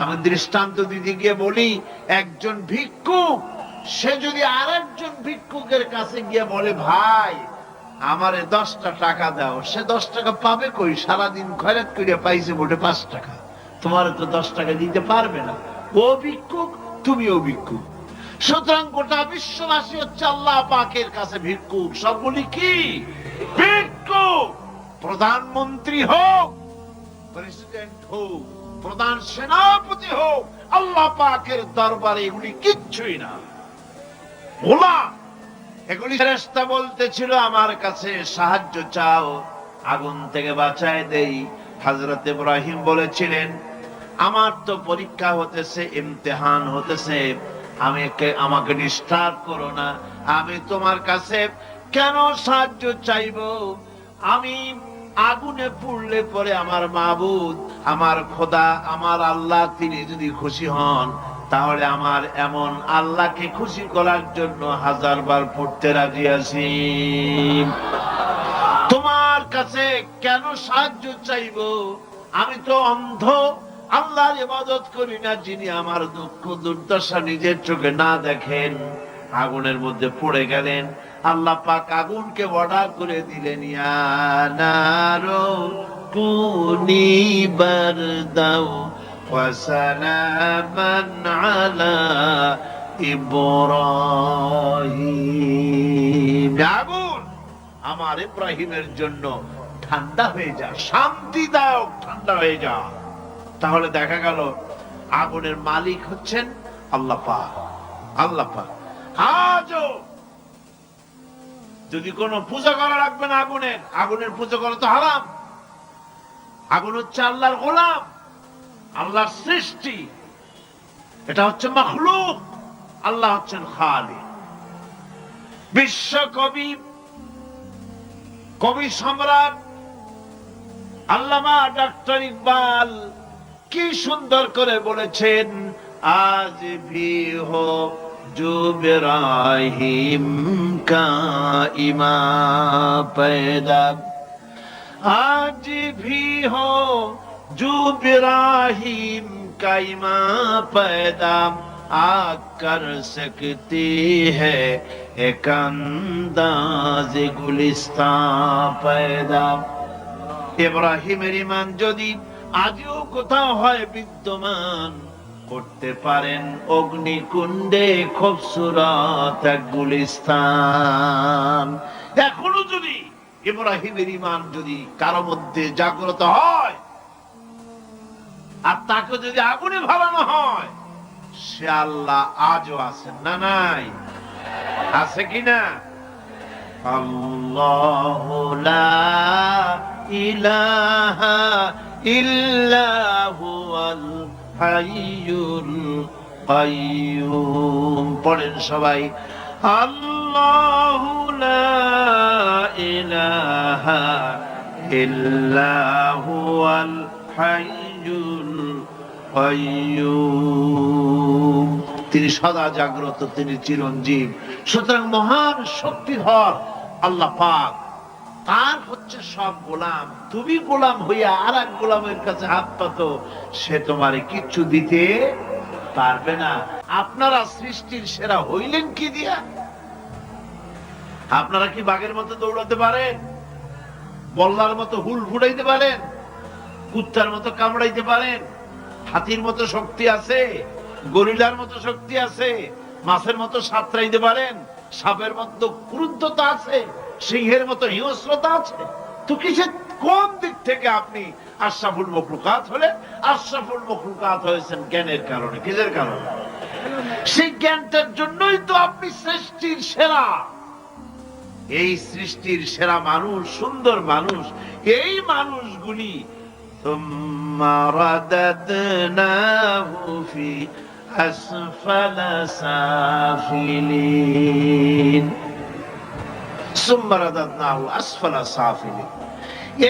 আমি দৃষ্টান্ত দিতে গিয়ে বলি, একজন ভিক্ষুক সে যদি আরেকজন ভিক্ষুকের কাছে গিয়ে বলে, ভাই আমারে 10টা টাকা দাও, সে 10 টাকা পাবে কই? সারাদিন খয়রাত করে পাইছে মোটে 5 টাকা, তোমার তো 10 টাকা দিতে পারবে না। ও ভিক্ষুক, তুমিও ভিক্ষুক। সুতরাং গোটা বিশ্ববাসী হচ্ছে আল্লাহ পাকের কাছে ভিক্ষুক। সবগুলি কি ভিক্ষুক? প্রধানমন্ত্রী হোক, প্রেসিডেন্ট হোক, প্রধান সেনাপতি হোক, আল্লাহ পাকের দরবারে এগুলি কিচ্ছুই না, গোলাম। এগুলি ফেরেশতা বলতেছিল, আমার কাছে সাহায্য চাও, আগুন থেকে বাঁচায় দেই। হযরত ইব্রাহিম বলেছিলেন, আমার তো পরীক্ষা হতেছে, ইমতিহান হতেছে, আমাকে ডিস্টার্ব করো না, আমি তোমার কাছে কেন সাহায্য চাইবো? আমি আগুনে পুড়লে পরে আমার মাবুদ, আমার খোদা, আমার আল্লাহ, তিনি যদি খুশি হন, তাহলে আমার এমন আল্লাহকে খুশি করার জন্য 1000 বার পড়তে রাজি আছি। তোমার কাছে কেন সাহায্য চাইবো? আমি তো অন্ধ, আল্লাহর ইবাদত করি না, যিনি আমার দুঃখ দুর্দশা নিজের চোখে না দেখেন। আগুনের মধ্যে পড়ে গেলেন, আল্লাহ পাক আগুনকে অর্ডার করে দিলেন, ইয়া নারু কুনি বারদাও ওয়া সালামান আলা ইব্রাহিম। আগুন, আমার ইব্রাহিমের জন্য ঠান্ডা হয়ে যা, শান্তিদায়ক ঠান্ডা হয়ে যা। তাহলে দেখা গেল আগুনের মালিক হচ্ছেন আল্লাহ পাক। আল্লাহ পাক আজও যদি কোনো পূজা করা রাখবে না আগুনের পূজা করা তো হারাম। আগুন হচ্ছে আল্লাহর গোলাম, আল্লাহর সৃষ্টি, এটা হচ্ছে মাখলুক, আল্লাহ হচ্ছেন খালিক। বিশ্বকবি, কবি সম্রাট আল্লামা ডক্টর ইকবাল কি সুন্দর করে বলেছেন, আজ ভি হো जो इब्राहिम का इमाम पैदा, आज भी हो जो इब्राहिम का इमाम पैदा, आ कर सकती है एक अंदाज गुलिस्तान पैदा। ইব্রাহিমের ঈমান যদি আজও কোথাও হয় বিদ্যমান, করতে পারেন অগ্নিকুণ্ডে খুবসুরত এক গুলিস্তান। এখনো যদি ইব্রাহিমের ঈমান যদি কারো মধ্যে জাগ্রত হয়, আর তাকে যদি আগুনে ভালানো হয়, সে আল্লাহ আজও আছেন না নাই? আছে কিনা? আল্লাহু লা ইলাহা ইল্লা হুয়াল হাইয়ুল কাইয়ুম। পড়েন সবাই, আল্লাহু লা ইলাহা ইল্লা হুয়াল হাইয়ুল কাইয়ুম। তিনি সদা জাগ্রত, তিনি চিরঞ্জীব। সুতরাং মহান শক্তিধর আল্লাহ পাক, তার হচ্ছে সব গোলাম। তুমি গোলাম হইয়া আর এক গোলামের কাছে হাত পাতো, সে তোমারে কিচ্ছু দিতে পারবে না। আপনারা সৃষ্টির সেরা হইলেন কি দিয়া? আপনারা কি বাঘের মতো দৌড়াতে পারেন? বল্লার মতো হুল ফুটাইতে পারেন? কুত্তার মতো কামড়াইতে পারেন? হাতির মতো শক্তি আছে? গরিলার মতো শক্তি আছে? মাছের মতো সাঁতরাইতে পারেন? সাপের মতো ক্রুদ্ধতা আছে? সিংহের মতো হিংস্রতা আছে? তো কিসের, কোন দিক থেকে আপনি আশরাফুল মখলুকাত হলেন? আশরাফুল মখলুকাত হয়েছেন জ্ঞানের কারণে। কিসের কারণে? সেই জ্ঞানটার জন্যই তো আপনি সৃষ্টির সেরা। এই সৃষ্টির সেরা মানুষ, সুন্দর মানুষ, এই মানুষগুলি সুম্মা রাদাদনাহু ফি আসফালা সাফিলিন, সুম্মা রাদাদনাহু আসফালা সাফিলিন।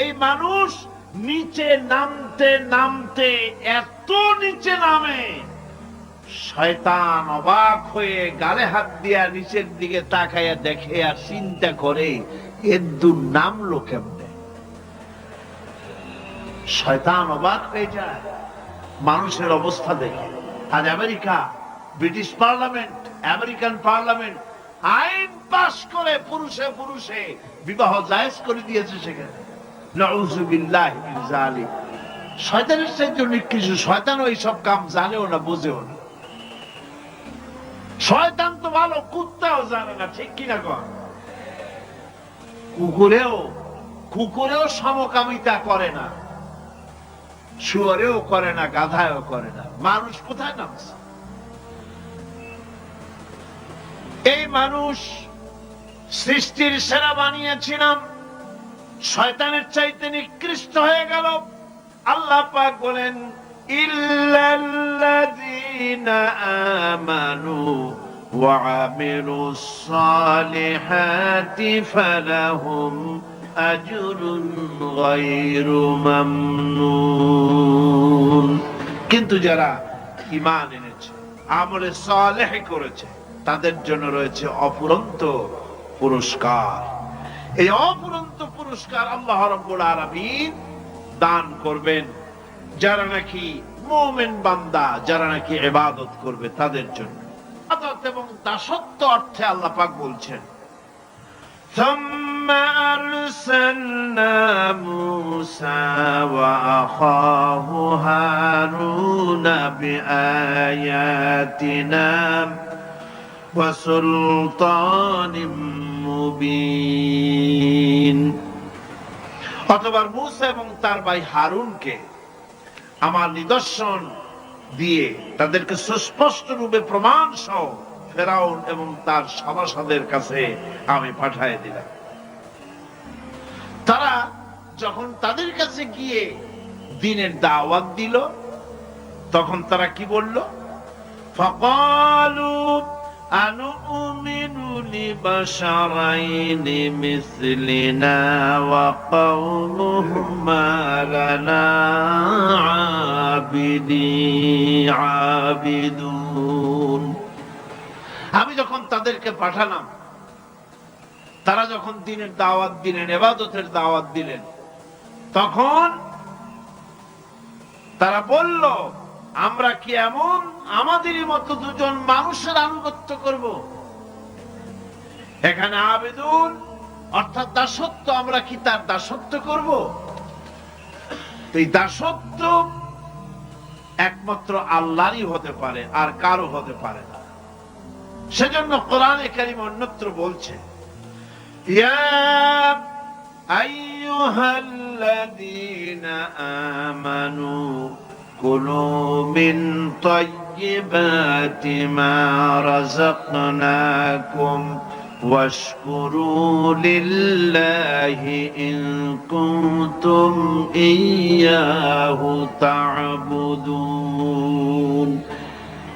এই মানুষ নিচে নামতে নামতে এত নিচে নামে, শয়তান অবাক হয়ে গালে হাত দিয়া নিচের দিকে তাকাইয়া দেখে আর চিন্তা করে, এর দূর নামলো কেমনে? শয়তান অবাক হয়ে যায়। মানুষের অবস্থা দেখে। আজ America, British parliament, American parliament আইন পাস করে পুরুষে পুরুষে বিবাহ জায়েজ করে দিয়েছে সেখানে। নাউযুবিল্লাহি মিন যালিক। শয়তানের চাইতে নিকৃষ্ট। শয়তান ওই সব কাম জানেও না, বুঝেও না। শয়তান তো ভালো, কুত্তাও জানে না, ঠিক কিনা কর? কুকুরেও সমকামিতা করে না, শুয়োরেও করে না, গাধায়ও করে না। মানুষ কোথায় নামছে? এই মানুষ সৃষ্টির সেরা বানিয়েছিলাম, শয়তানের চাইতে নিকৃষ্ট হয়ে গেল। আল্লাহ পাক বলেন, ইল্লাল্লাযীনা আমানু ওয়া আমিলুস সালিহাতি ফালাহুম আজরুন গায়রু মামনুন। কিন্তু যারা ঈমান এনেছে, আমলে সালেহ করেছে, তাদের জন্য রয়েছে অফুরন্ত পুরস্কার। এই অফুরন্ত পুরস্কার আল্লাহ রাব্বুল আলামিন দান করবেন যারা নাকি মুমিন বান্দা, যারা নাকি ইবাদত করবে তাদের জন্য। ইবাদত এবং দাসত্ব অর্থে আল্লাহ পাক বলছেন, ثم أرسلنا موسى وأخاه هارون بآياتنا وسلطان মুবিন। অতঃপর মূসা এবং তার ভাই হারুনকে আমার নিদর্শন দিয়ে তাদেরকে সুস্পষ্ট রূপে প্রমাণ সহ ফেরাউন এবং তার সভাসদের কাছে আমি পাঠিয়ে দিলাম। তারা যখন তাদের কাছে গিয়ে দ্বীনের দাওয়াত দিল, তখন তারা কি বলল? ফাকালু আনুমিনু লিবাশারাইনি মিসলিনা ওয়া কওমুহুমা লানা আবিদুন। আমি যখন তাদেরকে পাঠালাম, তারা যখন দ্বীনের দাওয়াত দিলেন, ইবাদতের দাওয়াত দিলেন, তখন তারা বলল, আমরা কি এমন আমাদেরই মতো দুজন মানুষের আনুগত্য করব? এখানে আবেদুন অর্থাৎ দাসত্ব, আমরা কি তার দাসত্ব করব? এই দাসত্ব একমাত্র আল্লাহরই হতে পারে, আর কারো হতে পারে না। সেজন্য কোরআনে কারীম অন্যত্র বলছে, ইয়া আইয়ুহাল্লাযীনা আমানু কুলু মিন তাইয়্যিবাতি মা রাযাকনাকুম ওয়াশকুরু লিল্লাহি ইন কুনতুম ইয়্যাহু তা'বুদুন।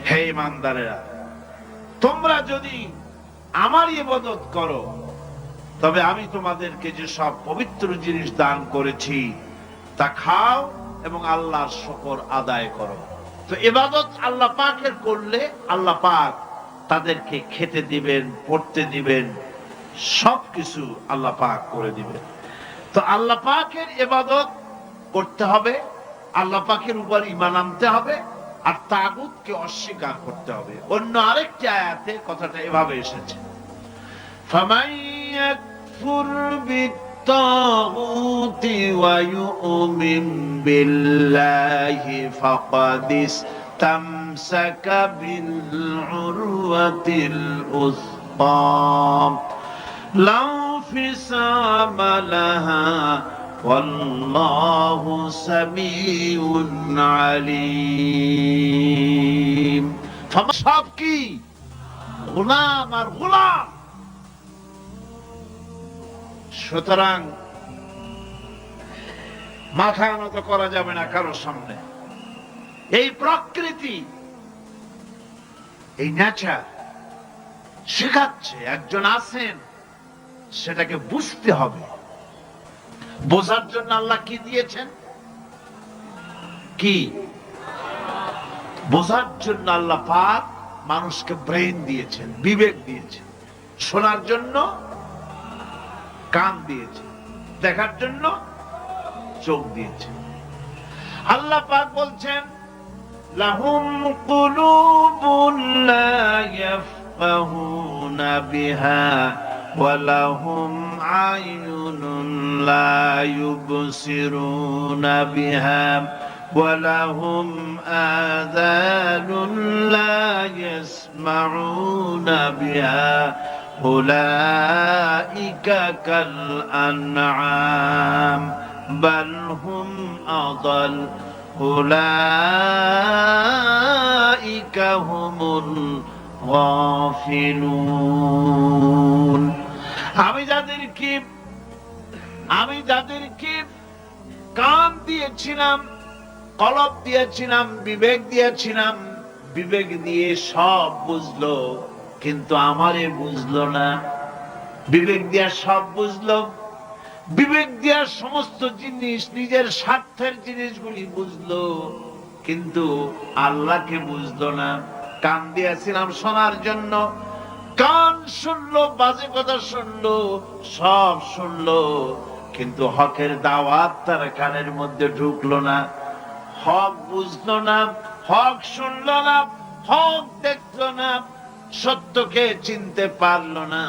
হে ঈমানদারেরা, তোমরা যদি আমার ইবাদত করো, তবে আমি তোমাদেরকে যে সব পবিত্র জিনিস দান করেছি তা খাও এবং আল্লাহর শুকর আদায় করো। তো ইবাদত আল্লাহ পাকের করলে আল্লাহ পাক তাদেরকে খেতে দিবেন, পড়তে দিবেন, সবকিছু আল্লাহ পাক করে দিবেন। তো আল্লাহ পাকের ইবাদত করতে হবে, আল্লাহ পাকের উপর ঈমান আনতে হবে, আর তাগুতকে অস্বীকার করতে হবে। অন্য আরেকটি আয়াতে কথাটা এভাবে এসেছে, ফামান ইয়াকফুর বিত্তাগুতি ওয়া ইউমিন বিল্লাহি ফাকাদ ইসতামসাকা বিল উরওয়াতিল উসকা লা ফিসামা লাহা والله سميع عليم। সব কি গোলাম আর গোলাম। সুতরাং মাথা নত করা যাবে না কারোর সামনে। এই প্রকৃতি, এই নেচার শেখাচ্ছে, একজন আছেন, সেটাকে বুঝতে হবে। বোঝার জন্য আল্লাহ কি দিয়েছেন? কি বোঝার জন্য আল্লাহ পাক মানুষকে ব্রেন দিয়েছেন, বিবেক দিয়েছেন, শোনার জন্য কান দিয়েছেন, দেখার জন্য চোখ দিয়েছেন। আল্লাহ পাক বলছেন, লাহুম কুলুবুন লা ইয়াফকাহুনা বিহা ওয়া লাহুম আয়ুনুন লা ইউবসিরুনা বিহা ওয়া লাহুম আযানুন লা ইয়াসমাউনা বিহা উলাইকা কাল আনআম বাল হুম আযাল উলাইকা হুমুল গাফিলুন। আমি যাদেরকে কান দিয়েছিলাম, কলব দিয়েছিলাম, বিবেক দিয়েছিলাম, বিবেক দিয়ে সব বুঝলো, কিন্তু আমারে বুঝলো না। বিবেক দিয়া সব বুঝলো, বিবেক দিয়া সমস্ত জিনিস, নিজের স্বার্থের জিনিসগুলি বুঝলো, কিন্তু আল্লাহকে বুঝলো না। কান দিয়েছিলাম শোনার জন্য, কান শুনলো, বাজে কথা শুনলো, সব শুনলো, কিন্তু হকের দাওয়াত তার কানের মধ্যে ঢুকলো না। হক বুঝলো না, হক শুনলো না, হক দেখলো না, সত্যকে চিনতে পারলো না।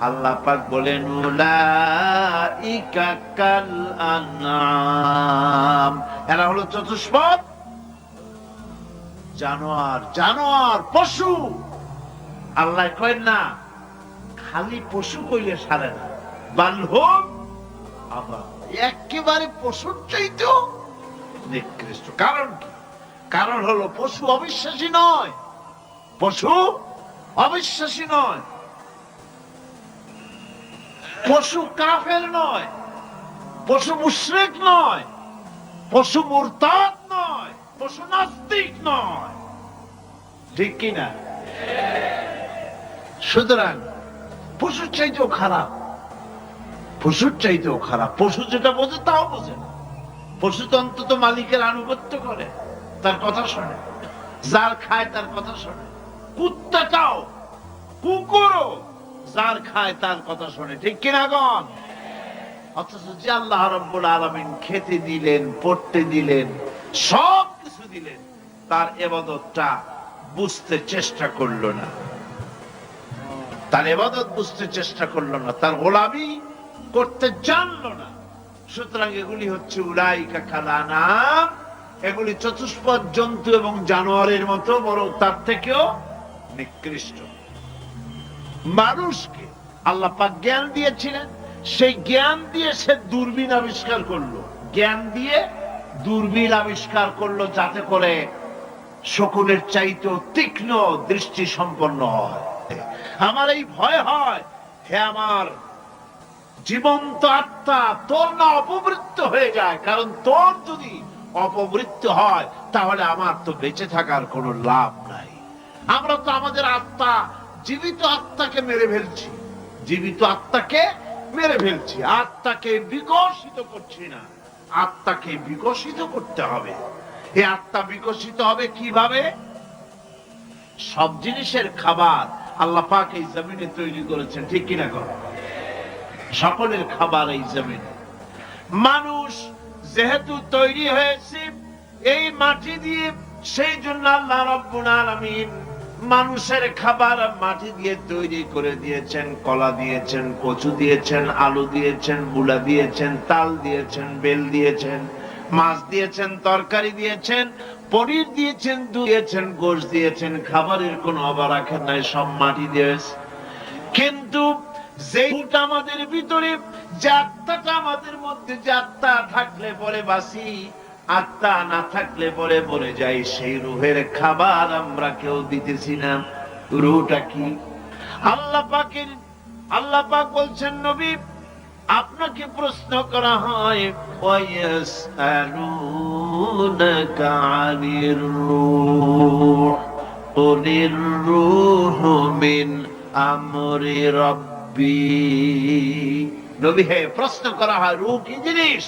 আল্লাহ পাক বলেন উলাইকা কাল আনআম, এরা হলো চতুষ্পদ জানোয়ার, পশু। আল্লাহ কয় না খালি পশু কইলে সারে না, বালহুম আবার একেবারে পশুর চাইতেও নিকৃষ্ট। কারণ কি? কারণ হলো পশু অবিশ্বাসী নয়, পশু অবিশ্বাসী নয়, পশু কাফের নয়, পশু মুশরিক নয়, পশু মুরতাদ নয়, পশু নাস্তিক নয়, ঠিক কিনা? সুতরাং পশুর চাইতেও খারাপ, পশুর চাইতেও খারাপ। পশু যেটা বোঝে তাও বোঝে না। পশু তো অন্তত মালিকের আনুগত্য করে, তার কথা শোনে, যার খায় তার কথা শোনে। কুত্তাটাও, কুকুরও যার খায় তার কথা শোনে, ঠিক কিনা গণ? অথচ যে আল্লাহ রাব্বুল আলামিন খেতে দিলেন, পড়তে দিলেন, সব কিছু দিলেন, তার ইবাদতটা বুঝতে চেষ্টা করলো না, তার ইবাদত বুঝতে চেষ্টা করলো না, তার গোলামি করতে জানলো না। সুতরাং এগুলি হচ্ছে উলাইকা কাল আনআম, এগুলি চতুষ্পদ জন্তু এবং জানোয়ারের মতো, বরং তার থেকেও নিকৃষ্ট। মানুষকে আল্লাহ পাক জ্ঞান দিয়েছিলেন, সেই জ্ঞান দিয়ে সে দূরবীন আবিষ্কার করলো, জ্ঞান দিয়ে দূরবীন আবিষ্কার করলো, যাতে করে শকুনের চাইতেও তীক্ষ্ণ দৃষ্টি সম্পন্ন হয়। আমার এই ভয় হয়, হে আমার জীবন্ত আত্মা, তোর না অপবৃত্ত হয়ে যায়। কারণ তোর যদি অপবৃত্ত হয় তাহলে আমার তো বেঁচে থাকার কোনো লাভ নাই। আমরা তো আমাদের আত্মা, জীবিত আত্মাকে মেরে ফেলছি, জীবিত আত্মাকে মেরে ফেলছি, আত্মাকে বিকশিত করছি না। আত্মাকে বিকশিত করতে হবে। এই আত্মা বিকশিত হবে কিভাবে? সব জিনিসের খাবার আল্লাহ পাক এই জমিনে তৈরি করেছেন, ঠিক কিনা কর? সকলের খাবার এই জমিনে। মানুষ যেহেতু তৈরি হয়েছে এই মাটি দিয়ে, সেই জন্য আল্লাহ রাব্বুল আলামিন মানুষের খাবার মাটি দিয়ে তৈরি করে দিয়েছেন। কলা দিয়েছেন, কচু দিয়েছেন, আলু দিয়েছেন, মূলা দিয়েছেন, তাল দিয়েছেন, বেল দিয়েছেন, মাছ দিয়েছেন, তরকারি দিয়েছেন, পনির দিয়েছেন, দুধ দিয়েছেন, গোশত দিয়েছেন। খাবারের কোনো অভাব রাখেন নাই, সব মাটি দিয়েছে। কিন্তু যেটা আমাদের ভিতরে, যে আত্মাটা আমাদের মধ্যে, যে আত্মা থাকলে পরে বাঁচি, আত্মা না থাকলে পরে মরে যাই, সেই রূহের খাবার আমরা কেউ দিতেছি না। রূহটা কি? আল্লাহ পাক বলছেন, নবী আপনাকে প্রশ্ন করা হয়, ওয়ায়াসআলুনাকা আনির রূহ কুলির রূহু মিন আমরি রাব্বি। নবী হে, প্রশ্ন করা হয় রূহ কি জিনিস?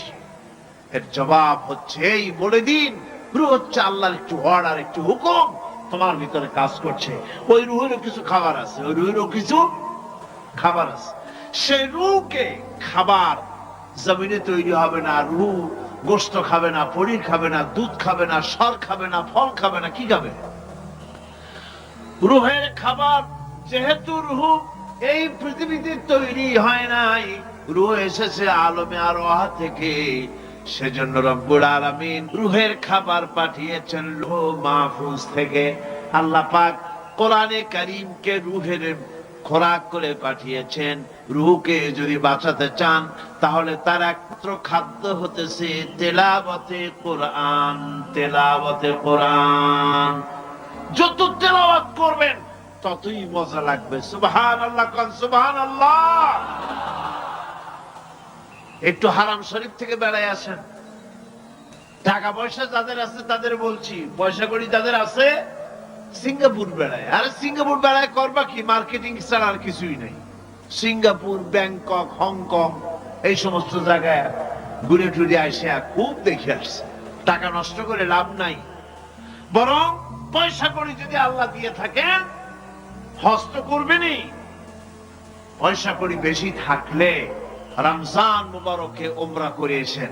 এর জবাব হচ্ছে এই, বলে দিন রূহ হচ্ছে আল্লাহর একটু অর্ডার, একটু হুকুম তোমার ভিতরে কাজ করছে। ওই রূহেরও কিছু খাবার আছে, ওই রূহেরও কিছু খাবার আছে। সেই রূহকে খাবার জমিনে তৈরি হবে না। রূহ গোশত খাবে না, পনির খাবে না, দুধ খাবে না, সর খাবে না, ফল খাবে না, কি খাবে? রুহের খাবার। যেহেতু রুহ এই পৃথিবীতে তৈরি হয় নাই, রুহ এসেছে আলমে আরওয়াহ থেকে, সেজন্য রব্বুল আলামিন রুহের খাবার পাঠিয়েছেন লৌহ মাহফুজ থেকে। আল্লাহ পাক কোরআনে কারীমকে রুহের খোরাক করে পাঠিয়েছেন। রুহকে যদি বাঁচাতে চান তাহলে তার একমাত্র খাদ্য হতেছে তেলাওয়াতে কোরআন। তেলাওয়াতে কোরআন যত তেলাওয়াত করবেন ততই মজা লাগবে। সুবহানাল্লাহ, কোন সুবহানাল্লাহ। একটু হারাম শরীফ থেকে বেড়ায় আসেন। টাকা পয়সা যাদের আছে তাদের বলছি, পয়সা কড়ি যাদের আছে সিঙ্গাপুর বেড়ায়। আরে সিঙ্গাপুর বেড়ায় করবা কি? মার্কেটিং ছাড়া আর কিছুই নেই। সিঙ্গাপুর, ব্যাংকক, হংকং এই সমস্ত জায়গায় ঘুরে টুরে আসে খুব দেখে আসছে। টাকা নষ্ট করে লাভ নাই, বরং পয়সা কড়ি যদি আল্লাহ দিয়ে থাকেন হস্ত করবেনি। পয়সা কড়ি বেশি থাকলে রমজান মুবারকে উমরা করে এসেন।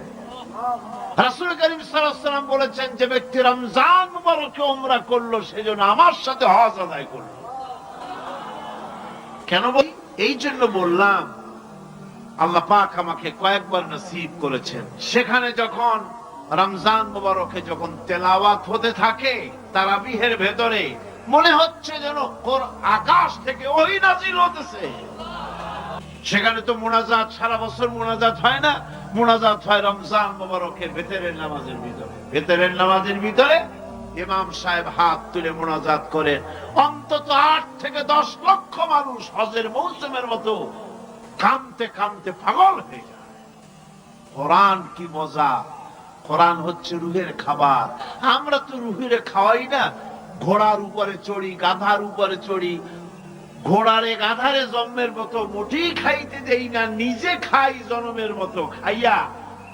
রাসূল করিম সাল্লাল্লাহু আলাইহি ওয়াসাল্লাম বলেছেন, যে ব্যক্তি রমজান মুবারকে উমরা করলো সেজন্য আমার সাথে হজ আদায় করলো। কেন বলি? এই জন্য বললাম, আল্লাহ পাক আমাকে কয়েকবার নসিব করেছেন। সেখানে যখন রমজান মুবারকে যখন তেলাওয়াত হতে থাকে তারাবিহের ভেতরে, মনে হচ্ছে যেন আকাশ থেকে ওহী নাযিল হতেছে। সেখানে তো মুনাজাত সারা বছর মুনাজাত হয় না, মুনাজাত হয় রমজান মুবারকের ভেতরের নামাজের ভিতরে। ভেতরের নামাজের ভিতরে ইমাম সাহেব হাত তুলে মুনাজাত করেন। অন্তত 8 থেকে 10 লক্ষ মানুষ হজের মৌসুমের মতো কাঁদতে কাঁদতে পাগল হয়ে যায়। কোরআন কি মজা! কোরআন হচ্ছে রুহের খাবার। আমরা তো রুহের খাওয়াই না, ঘোড়ার উপরে চড়ি, গাধার উপরে চড়ি, ঘোড়ারে গাধারে জন্মের মতো মোটেই খাইতে দেই না, নিজে খাই জন্মের মতো। খাইয়া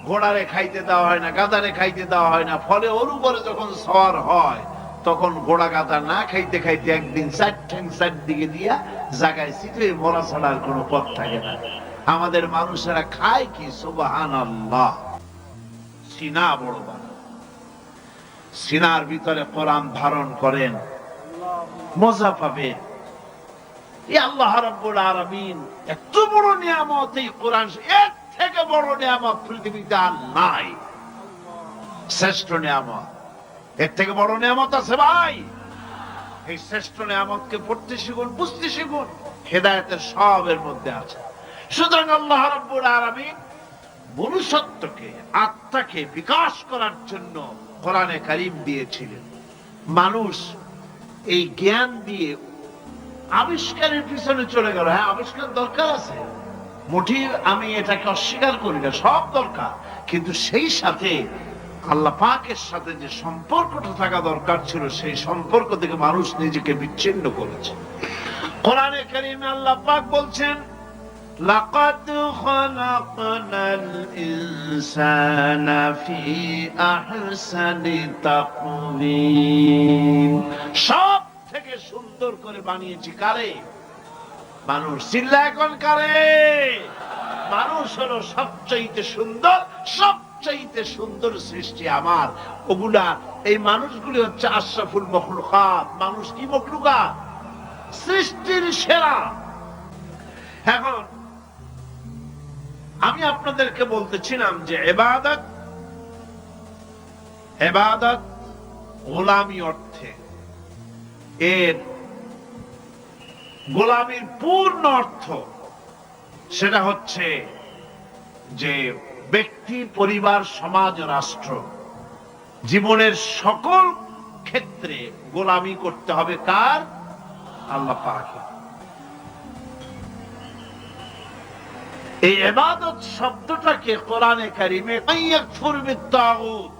ঘোড়ারে খাইতে দেওয়া হয় না, গাধারে খাইতে দেওয়া হয় না। ফলে ওর উপরে যখন সওয়ার হয় তখন ঘোড়া গাধা না খাইতে খাইতে একদিন 4 ঠ্যাং 4 দিকে দিয়া জায়গায় চিত্রে মরা ছাড়ার কোনো পথ থাকে না। আমাদের মানুষেরা খায় কি? সুবহানাল্লাহ। সিনা বড় বানা, সিনার ভিতরে কোরআন ধারণ করেন, মজা পাবেন। আল্লাহ রাব্বুল আলামিন এত বড় নিয়ামত এই কোরআন, এর থেকে বড় নিয়ামত পৃথিবীতে আর নাই। শ্রেষ্ঠ নিয়ামত, এর থেকে বড় নিয়ামত আছে ভাই? এই শ্রেষ্ঠ নিয়ামতকে পড়তে শিখুন, বুঝতে শিখুন। হেদায়েতের সবের মধ্যে আছে। সুতরাং আল্লাহ রাব্বুল আলামিন মনুষ্যত্বকে, আত্মাকে বিকাশ করার জন্য কোরআনে কারীম দিয়েছিলেন। মানুষ এই জ্ঞান দিয়ে আবিষ্কারের পিছনে চলে গেল। হ্যাঁ, আবিষ্কার দরকার আছে, মোটেই আমি এটাকে অস্বীকার করি না, সব দরকার। কিন্তু সেই সাথে আল্লাহ পাকের সাথে যে সম্পর্কটা থাকা দরকার ছিল, সেই সম্পর্ক থেকে মানুষ নিজেকে বিচ্ছিন্ন করেছে। কোরআনে কারীমে আল্লাহ পাক বলছেন, লাকাদ খালাকনাল ইনসানা ফি আহসানি তাকওয়িম। সব থেকে সুন্দর করে বানিয়েছি কারে? মানুষ। চিল্লা এখন কারে? মানুষ হলো সবচাইতে সুন্দর, সবচাইতে সুন্দর সৃষ্টি আমার। ওগুলা, এই মানুষগুলি হচ্ছে আশরাফুল মখলুকাত। মানুষ কি মখলুকাত? সৃষ্টির সেরা। এখন আমি আপনাদেরকে বলতেছিলাম যে ইবাদত, ইবাদত গোলামি অর্থে, এর গোলামির পূর্ণ অর্থ সেটা হচ্ছে যে ব্যক্তি, পরিবার, সমাজ, রাষ্ট্র, জীবনের সকল ক্ষেত্রে গোলামি করতে হবে কার? আল্লাহ পাকের। এই ইবাদত শব্দটাকে কোরআনে কারীমে ইয়াকফুর বিত-তাগুত,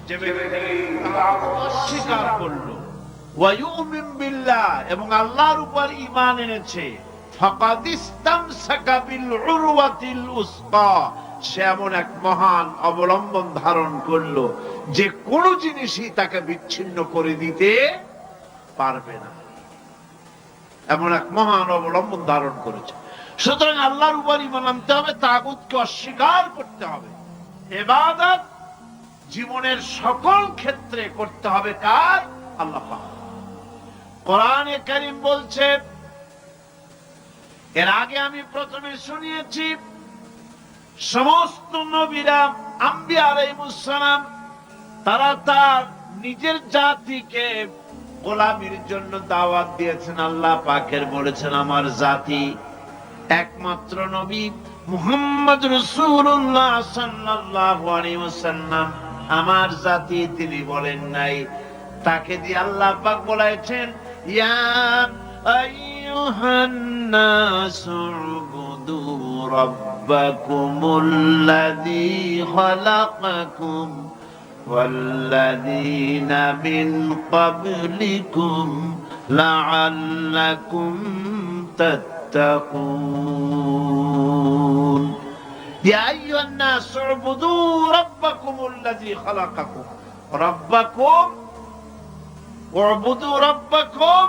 যে ব্যক্তি অস্বীকার করলো, ওয়া ইউমিন বিল্লাহ, এবং আল্লাহর উপর ঈমান এনেছে, ফাকাদ ইসতামসাকা বিল উরওয়াতিল উসকা, সে এমন এক মহান অবলম্বন ধারণ করলো যে কোনো জিনিসই তাকে বিচ্ছিন্ন করে দিতে পারবে না। এমন এক মহান অবলম্বন ধারণ করেছে। সুতরাং আল্লাহর উপর ঈমান আনতে হবে, তাগুতকে অস্বীকার করতে হবে। ইবাদত জীবনের সকল ক্ষেত্রে করতে হবে কার? আল্লাহ পাক। কোরআনে কারীম বলছে, এর আগে আমি প্রথমে শুনিয়েছি, সমস্ত নবীরা আম্বিয়া আলাইহিস সালাম তারা তার নিজের জাতিকে গোলামির জন্য দাওয়াত দিয়েছেন। আল্লাহ পাকের বলেছেন আমার জাতি, একমাত্র নবী মুহাম্মদ রাসূলুল্লাহ সাল্লাল্লাহু আলাইহি ওয়াসাল্লাম আমার জাতি, তিনি বলেন নাই। তাকে দিয়ে আল্লাহ পাক বলেছেন, ইয়া আইয়ুহান নাসু উবুদু রাব্বাকুমুল্লাযী খালাকাকুম ওয়াল্লাযীনা মিন ক্বাবলিকুম লাআল্লাকুম তাত্তাকুন। ইয়া আইয়ুহান নাসু উবুদু রাব্বাকুমুল্লাযী খালাকাকুম। রাব্বাকুম উবুদু রাব্বাকুম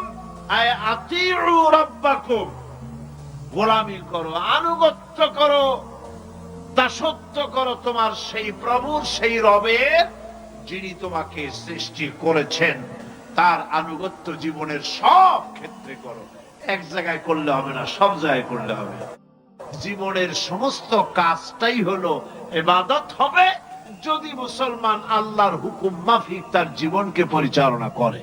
আয় আতিউ রাব্বাকুম, গোলামি করো, আনুগত্য করো, দাসত্ব করো তোমার সেই প্রভুর, সেই রবের যিনি তোমাকে সৃষ্টি করেছেন। তার আনুগত্য জীবনের সব ক্ষেত্রে করো। এক জায়গায় করলে হবে না, সব জায়গায় করলে হবে। জীবনের সমস্ত কাজটাই হলো ইবাদত হবে যদি মুসলমান আল্লাহর হুকুম মাফিক তার জীবনকে পরিচালনা করে।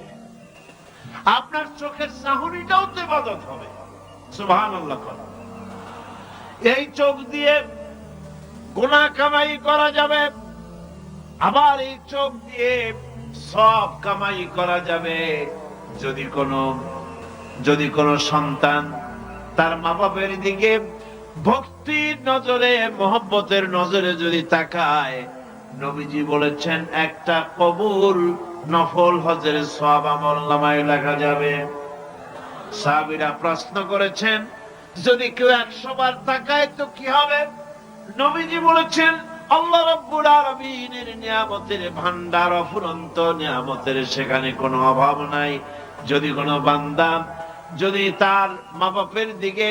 আপনার চোখের চাহনিটাও তো ইবাদত হবে। সুবহানাল্লাহ। এই চোখ দিয়ে গুনাহ কামাই করা যাবে, আবার এই চোখ দিয়ে সব কামাই করা যাবে। যদি কোনো সন্তান তার মা বাবার দিকে ভক্তির নজরে, মহব্বতের নজরে যদি তাকায়, নবীজি বলেছেন একটা কবুল নফল হজের সওয়াব আমলনামায় লেখা যাবে। সাহাবীরা প্রশ্ন করেছেন, যদি কেউ 100 বার তাকায় তো কি হবে? নবীজি বলেছেন, আল্লাহ রাব্বুল আলামিনের নিয়ামতের ভান্ডার অফুরন্ত নিয়ামতের, সেখানে কোনো অভাব নাই। যদি কোনো বান্দা যদি তার মা বাপের দিকে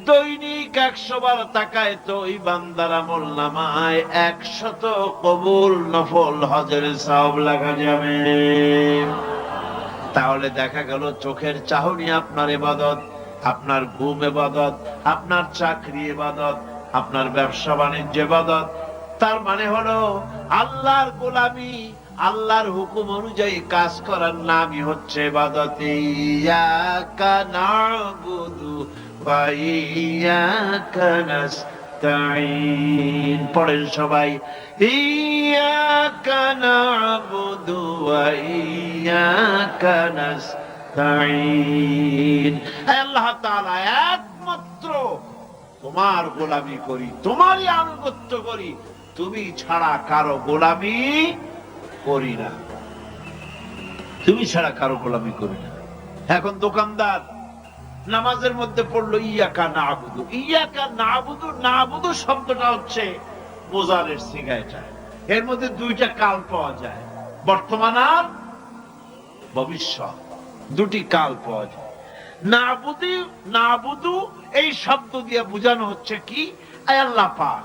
দৈনিক 100 বার তাকায় তো ওই বান্দার আমলনামায় 100 কবুল নফল হজের সওয়াব লেখা যাবে। তাহলে দেখা গেল চোখের চাহনি আপনার ইবাদত, আপনার ঘুম ইবাদত, আপনার চাকরি ইবাদত, আপনার ব্যবসা বাণিজ্য ইবাদত। তার মানে হলো আল্লাহর গোলামি, আল্লাহর হুকুম অনুযায়ী কাজ করার নামই হচ্ছে ইবাদত। ইয়াকা না'বুদু ওয়া ইয়াকা নাস্তাঈন। পড়েন সবাই, ইয়াকা না'বুদু ওয়া ইয়াকা নাস্তাঈন। আল্লাহ তাআলা একমাত্র তোমার গোলামি করি, তোমারই আনুগত্য করি, তুমি ছাড়া কারো গোলামি করি না, তুমি ছাড়া কারো গোলামি করি না। এখন দোকানদার নামাজের মধ্যে পড়লো ইয়াকা না'বুদু। ইয়াকা না'বুদু, না'বুদু শব্দটা হচ্ছে মোজারের সিগা। এটা এর মধ্যে দুইটা কাল পাওয়া যায়, বর্তমান আর ভবিষ্যৎ, দুটি কাল পাওয়া যায়। না'বুদু এই শব্দ দিয়ে বোঝানো হচ্ছে কি, আল্লাহ পাক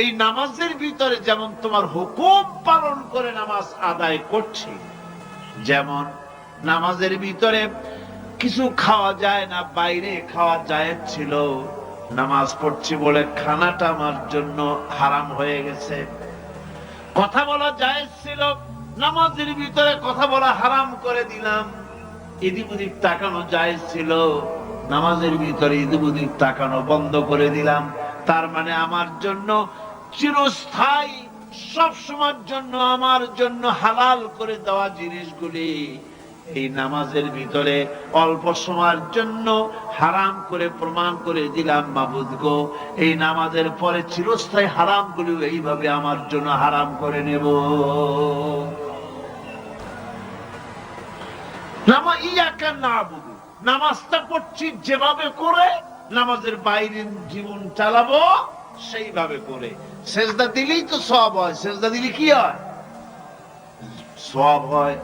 এই নামাজের ভিতরে যেমন তোমার হুকুম পালন করে নামাজ আদায় করছি, যেমন নামাজের ভিতরে কিছু খাওয়া যায় না, বাইরে খাওয়া জায়েজ ছিল, নামাজ পড়ছি বলে খানাটা আমার জন্য হারাম হয়ে গেছে। কথা বলা জায়েজ ছিল, নামাজের ভিতরে কথা বলা হারাম করে দিলাম। এদিক ওদিক তাকানো জায়েজ ছিল, নামাজের ভিতরে এদিক ওদিক তাকানো বন্ধ করে দিলাম। তার মানে আমার জন্য চিরস্থায়ী, সব সময়ের জন্য আমার জন্য হালাল করে দেওয়া জিনিসগুলি এই নামাজের ভিতরে অল্প সময়ের জন্য হারাম করে প্রমাণ করে দিলাম। মাবুদ গো, এই নামাজের পরে চিরস্থায়ী হারামগুলি এইভাবে আমার জন্য হারাম করে নেব। ইয়াকা না'বুদু, নামাজটা পড়ছি যেভাবে করে নামাজের বাইরে জীবন চালাবো সেইভাবে করে। সেজদা দিলেই তো সওয়াব হয়, সেজদা দিলে কি হয়? সওয়াব হয়।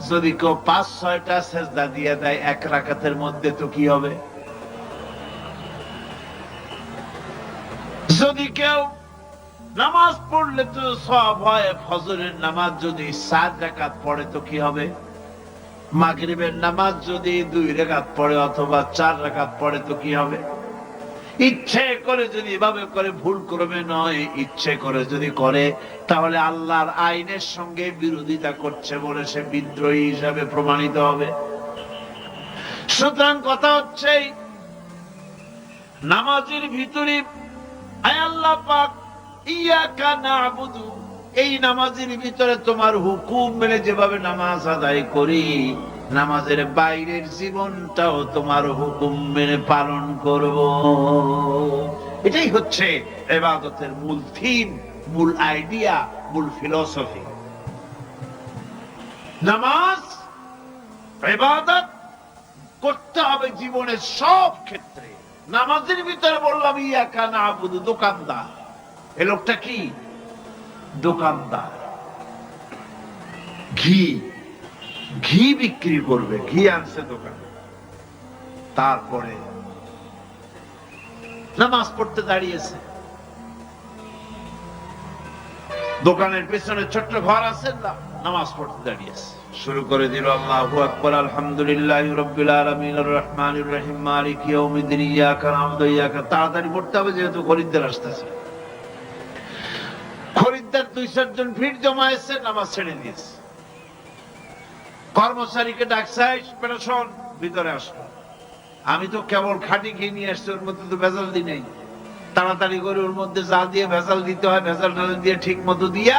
যদি কেউ 5-6টা সেজদা দিয়ে দেয় এক রাকাতের মধ্যে তো কি হবে? যদি কেউ নামাজ পড়লে তো সওয়াব হয়। ফজরের নামাজ যদি 4 রাকাত পড়ে তো কি হবে? মাগরিবের নামাজ যদি 2 রাকাত পড়ে অথবা 4 রাকাত পড়ে তো কি হবে? ইচ্ছে করে যদি এভাবে করে, ভুল করবে নয়, ইচ্ছে করে যদি করে, তাহলে আল্লাহর আইনের সঙ্গে বিরোধিতা করছে বলে সে বিদ্রোহী হিসাবে প্রমাণিত হবে। সুতরাং কথা হচ্ছে নামাজের ভিতরে আয় আল্লাহ পাক ইয়াকা না'বুদু, এই নামাজের ভিতরে তোমার হুকুম মেনে যেভাবে নামাজ আদায় করি, নামাজের বাইরের জীবনটাও তোমার হুকুম মেনে পালন করব। এটাই হচ্ছে ইবাদতের মূল থিম, মূল আইডিয়া, মূল ফিলোসফি। নামাজ ইবাদত করতে হবে জীবনের সব ক্ষেত্রে। নামাজের ভিতরে বললাম ইয়াকা না'বুদু, দোকানদার। এই লোকটা কি? দোকানদার। ঘি বিক্রি করবে, ঘি আনছে দোকানে। তারপরে নামাজ পড়তে দাঁড়িয়েছে। দোকানের পেছনে ছোট্ট ঘর আছে, নামাজ পড়তে দাঁড়িয়েছে। শুরু করে দিল আল্লাহু আকবার, আলহামদুলিল্লাহি রাব্বিল আলামিন, আর রহমানির রহিম, মালিক ইয়াউমিদ্দিন, ইয়াকা না'বুদু ওয়া ইয়াকা। তাড়াতাড়ি পড়তে হবে যেহেতু খরিদ্দার আসতেছে। খরিদ্দার 2-4 জন ভিড় জমায়েছে, নামাজ ছেড়ে দিয়েছে। কর্মচারীকে ডাকছে, শোন, ভিতরে আসো। আমি তো কেবল খাঁটি ঘি নিয়ে আসছি, ওর মধ্যে তো ভেজাল দি নেই। তাড়াতাড়ি করে ওর মধ্যে যা দিয়ে ভেজাল দিতে হয় ভেজাল দিয়ে ঠিক মতো দিয়া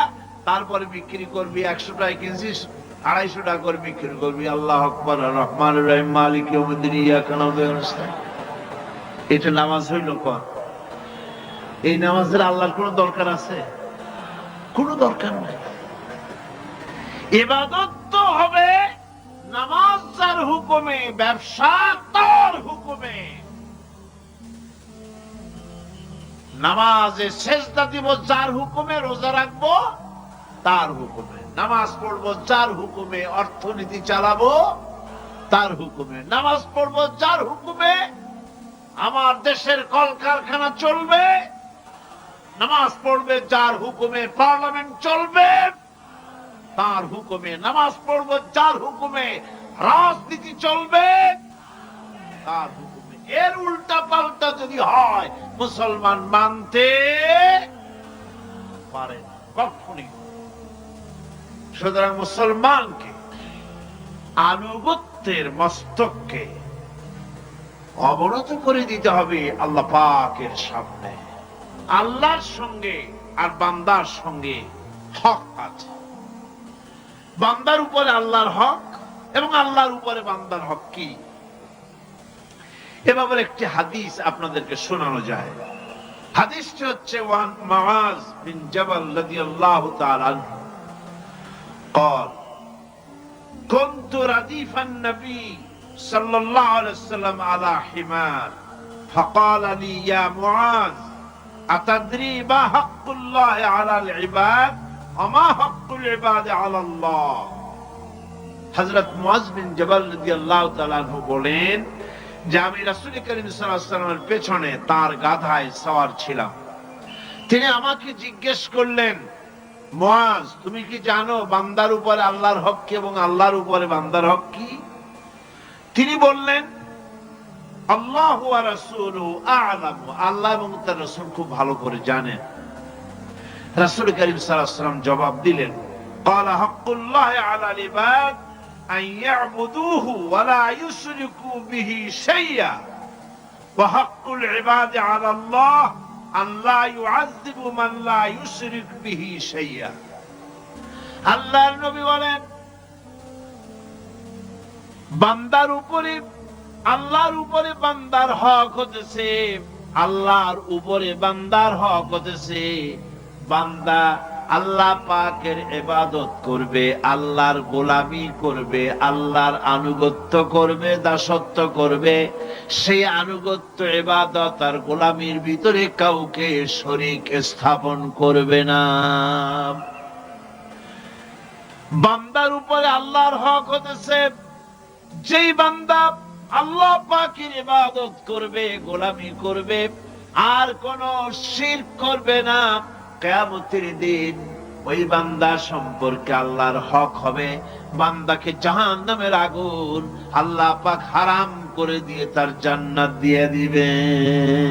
তারপরে বিক্রি করবি। 100 টাকা কিনছিস, 250 টাকা করে বিক্রি করবি। আল্লাহু আকবার, আর রহমানির রহিম, মালিক ইয়াউমিদ্দিন, ইয়াকা না'বুদু ওয়া ইয়াকা। এটা নামাজ হইল? কর। এই নামাজের আল্লাহর কোনো দরকার আছে? কোনো দরকার নাই। ইবাদত তো হবে নামাজ যার হুকুমে, ব্যবসা তার হুকুমে। নামাজে সেজদা দিব যার হুকুমে, রোজা রাখবো তার হুকুমে, নামাজ পড়বো যার হুকুমে, অর্থনীতি চালাবো তার হুকুমে, নামাজ পড়বো যার হুকুমে, আমার দেশের কলকারখানা চলবে, নামাজ পড়বে যার হুকুমে, পার্লামেন্ট চলবে তার হুকুমে, নামাজ পড়বো যার হুকুমে, রাজনীতি চলবে তার হুকুমে। এর উল্টা পাল্টা যদি হয় মুসলমান মানতে পারে না কখনই। সুতরাং মুসলমানকে আনুগত্যের মস্তককে অবনত করে দিতে হবে আল্লাহ পাকের সামনে। আল্লাহর সঙ্গে আর বান্দার সঙ্গে হক আছে। বান্দার উপরে আল্লাহর হক এবং আল্লাহর উপরে বান্দার হক কি? এভাবে একটি হাদিস আপনাদেরকে শোনানো যায়। হাদিসটি হচ্ছে ওয়ান মুআজ বিন জাবাল রাদিয়াল্লাহু তাআলা আনহু قال كنت رديف النبي صلى الله عليه وسلم على حمار فقال لي يا معاذ أتدري ما حق الله على العباد وما حق العباد على الله। হযরত মুআজ বিন জাবাল রাদিয়াল্লাহু তাআলা আনহু বলেন যে আমি রাসূল করিম সাল্লাল্লাহু আলাইহি ওয়াসাল্লামের পেছনে তার গাধায় সওয়ার ছিলাম। তিনি আমাকে জিজ্ঞেস করলেন, মুআজ, তুমি কি জানো বান্দার উপরে আল্লাহর হক কি এবং আল্লাহর উপরে বান্দার হক কি? তিনি বললেন, আল্লাহু ওয়া রাসূলুহু আ'লামু, আল্লাহ এবং তার রাসূল খুব ভালো করে জানেন। রাসূল করিম সাল্লাল্লাহু আলাইহি ওয়াসাল্লাম জবাব দিলেন, ক্বালা হাক্কুল্লাহি আলাল ইবাদ আন ইয়াবুদুহু ওয়া লা ইউশরিকু বিহি শাইয়্যা ওয়া হাক্কুল ইবাদি আলাল্লাহ আল্লাহ ইউআযযিবু মান লা ইউশরিক বিহি শাইয়্যা। আল্লাহর নবী বলেন, বান্দার উপরে আল্লাহর উপরে বান্দার হক হতেছে, আল্লাহর উপরে বান্দার হক হতেছে বান্দা আল্লাহ পাকের ইবাদত করবে, আল্লাহর গোলামি করবে, আল্লাহর আনুগত্য করবে, দাসত্ব করবে। সেই আনুগত্য, ইবাদত আর গোলামির ভিতরে কাউকে শরীক স্থাপন করবে না। বান্দার উপরে আল্লাহর হক হতেছে যেই বান্দা আল্লাহ পাকের ইবাদত করবে, গোলামি করবে, আর কোন শিরক করবে না, কিয়ামতের দিন ওই বান্দা সম্পর্কে আল্লাহর হক হবে, বান্দাকে জাহান্নামের আগুন আল্লাহ পাক হারাম করে দিয়ে তার জান্নাত দিয়ে দিবেন।